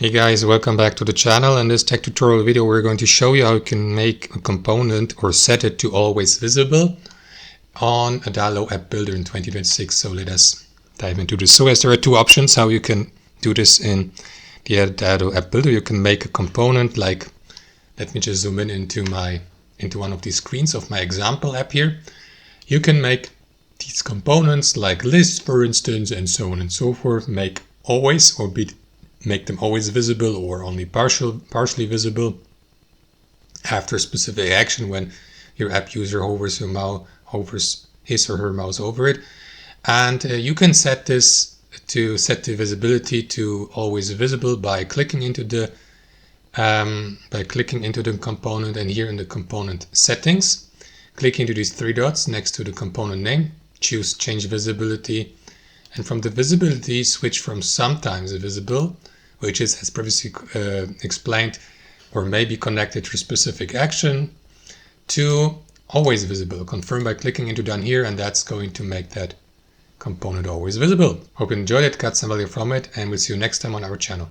Hey guys, welcome back to the channel. In this tech tutorial video we're going to show you how you can make a component or set it to always visible on Adalo app builder in 2026. So let us dive into this. So as there are two options how you can do this in the Adalo app builder. You can make a component like, let me just zoom in into one of these screens of my example app here. You can make these components like lists, for instance, and so on and so forth. Make them always visible or only partially visible after a specific action when your app user hovers his or her mouse over it. And you can set the visibility to always visible by clicking into the component, and here in the component settings, click into these three dots next to the component name, choose change visibility, and from the visibility switch from sometimes visible, which is, as previously explained, or may be connected to a specific action, to always visible. Confirm by clicking into down here, and that's going to make that component always visible. Hope you enjoyed it, got some value from it, and we'll see you next time on our channel.